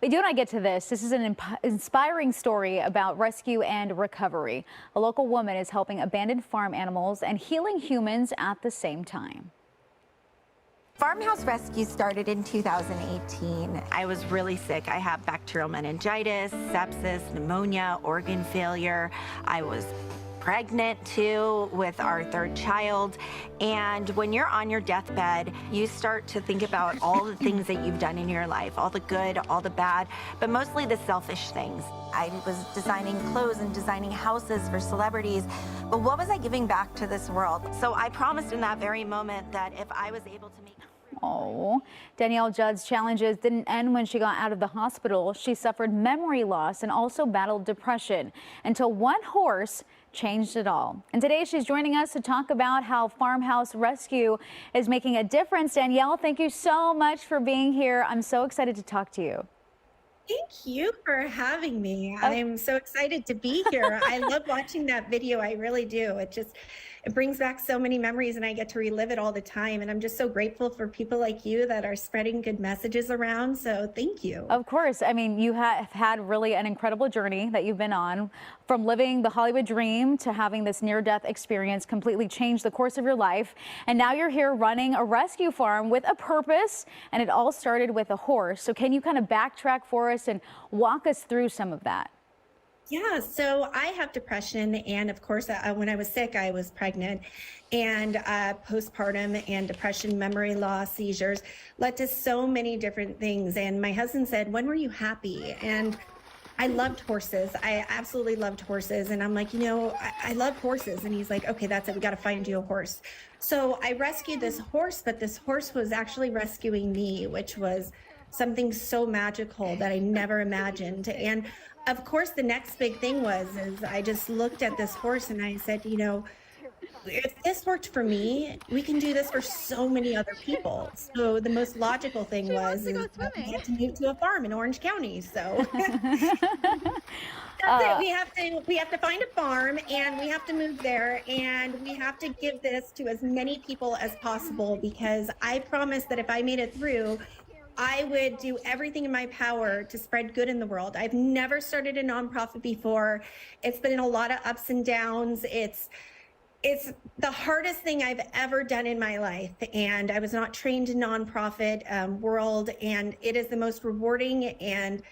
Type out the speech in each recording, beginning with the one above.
We do want to get to this. This is an inspiring story about rescue and recovery. A local woman is helping abandoned farm animals and healing humans at the same time. Farmhouse Rescue started in 2018. I was really sick. I have bacterial meningitis, sepsis, pneumonia, organ failure. I was pregnant too with our third child. And when you're on your deathbed, you start to think about all the things that you've done in your life, all the good, all the bad, but mostly the selfish things. I was designing clothes and designing houses for celebrities, but what was I giving back to this world? So I promised in that very moment that if I was able to make Oh, Danielle Judd's challenges didn't end when she got out of the hospital. She suffered memory loss and also battled depression until one horse changed it all. And today she's joining us to talk about how Farmhouse Rescue is making a difference. Danielle, thank you so much for being here. I'm so excited to talk to you. Thank you for having me. I'm so excited to be here. I love watching that video. I really do. It brings back so many memories and I get to relive it all the time. And I'm just so grateful for people like you that are spreading good messages around. So thank you. Of course. I mean, you have had really an incredible journey that you've been on, from living the Hollywood dream to having this near-death experience completely change the course of your life. And now you're here running a rescue farm with a purpose. And it all started with a horse. So can you kind of backtrack for us and walk us through some of that? Yeah, so I have depression, and of course, when I was sick, I was pregnant, and postpartum and depression, memory loss, seizures led to so many different things. And my husband said, "When were you happy?" And I loved horses. I absolutely loved horses. And I'm like, I love horses. And he's like, "Okay, that's it. We got to find you a horse." So I rescued this horse, but this horse was actually rescuing me, which was something so magical that I never imagined. And of course, the next big thing is I just looked at this horse and I said, if this worked for me, we can do this for so many other people. So the most logical thing we had to move to a farm in Orange County. So that's it. We have to find a farm and we have to move there and we have to give this to as many people as possible, because I promised that if I made it through, I would do everything in my power to spread good in the world. I've never started a nonprofit before. It's been a lot of ups and downs. It's the hardest thing I've ever done in my life. And I was not trained in nonprofit world, and it is the most rewarding. And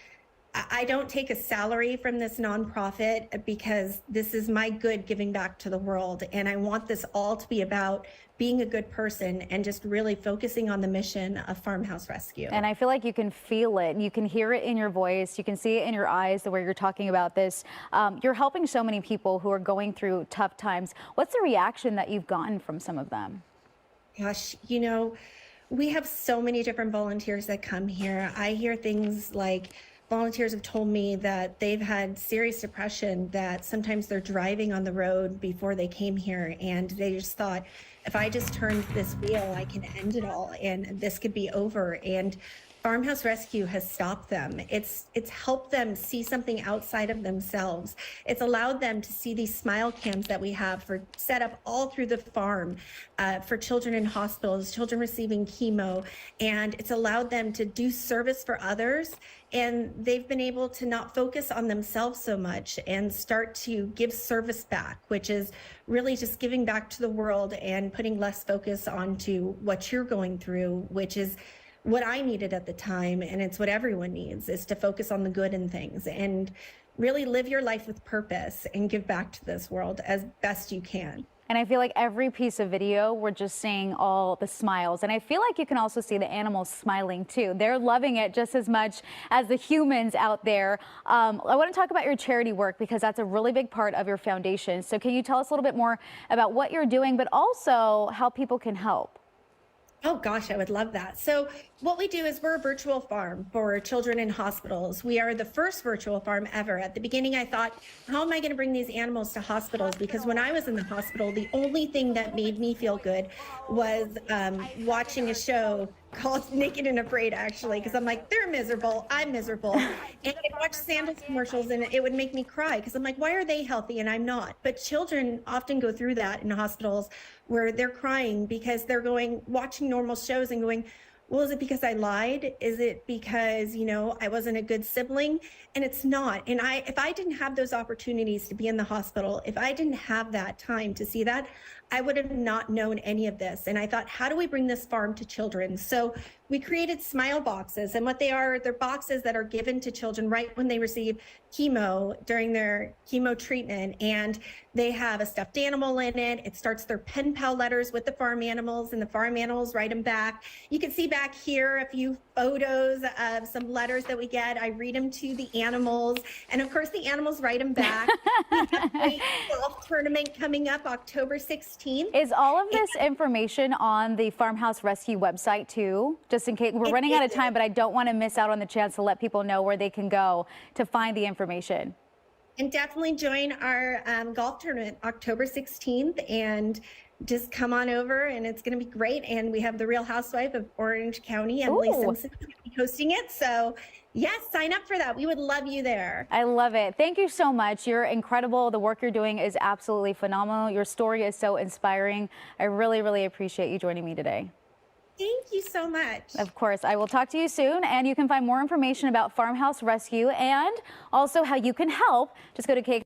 I don't take a salary from this nonprofit because this is my good giving back to the world. And I want this all to be about being a good person and just really focusing on the mission of Farmhouse Rescue. And I feel like you can feel it. You can hear it in your voice. You can see it in your eyes, the way you're talking about this. You're helping so many people who are going through tough times. What's the reaction that you've gotten from some of them? Gosh, we have so many different volunteers that come here. I hear things like, volunteers have told me that they've had serious depression, that sometimes they're driving on the road before they came here and they just thought, if I just turned this wheel, I can end it all and this could be over. And Farmhouse Rescue has stopped them. It's helped them see something outside of themselves. It's allowed them to see these smile cams that we have set up all through the farm for children in hospitals, children receiving chemo, and it's allowed them to do service for others. And they've been able to not focus on themselves so much and start to give service back, which is really just giving back to the world and putting less focus onto what you're going through, which is what I needed at the time. And it's what everyone needs, is to focus on the good in things and really live your life with purpose and give back to this world as best you can. And I feel like every piece of video, we're just seeing all the smiles. And I feel like you can also see the animals smiling too. They're loving it just as much as the humans out there. I want to talk about your charity work because that's a really big part of your foundation. So can you tell us a little bit more about what you're doing, but also how people can help? Oh gosh, I would love that. So what we do is we're a virtual farm for children in hospitals. We are the first virtual farm ever. At the beginning, I thought, how am I going to bring these animals to hospitals? Because when I was in the hospital, the only thing that made me feel good was watching a show called Naked and Afraid, actually, because I'm like, they're miserable, I'm miserable. And I'd watch sandals commercials and it would make me cry because I'm like, why are they healthy and I'm not? But children often go through that in hospitals where they're crying because they're watching normal shows and going, Well, is it because I lied? Is it because, I wasn't a good sibling? And it's not. And if I didn't have those opportunities to be in the hospital, if I didn't have that time to see that, I would have not known any of this. And I thought, how do we bring this farm to children? So we created smile boxes, and what they're boxes that are given to children right when they receive chemo during their chemo treatment. And they have a stuffed animal in it. It starts their pen pal letters with the farm animals, and the farm animals write them back. You can see back here a few photos of some letters that we get. I read them to the animals, and of course the animals write them back. We have a golf tournament coming up October 16th. Is all of this information on the Farmhouse Rescue website too? Just in case we're running out of time, but I don't want to miss out on the chance to let people know where they can go to find the information. And definitely join our golf tournament October 16th, and just come on over, and it's going to be great. And we have the Real Housewife of Orange County, Emily Simpson, hosting it. So yes, sign up for that. We would love you there. I love it. Thank you so much. You're incredible. The work you're doing is absolutely phenomenal. Your story is so inspiring. I really, really appreciate you joining me today. Thank you so much. Of course, I will talk to you soon, and you can find more information about Farmhouse Rescue and also how you can help. Just go to KCAL.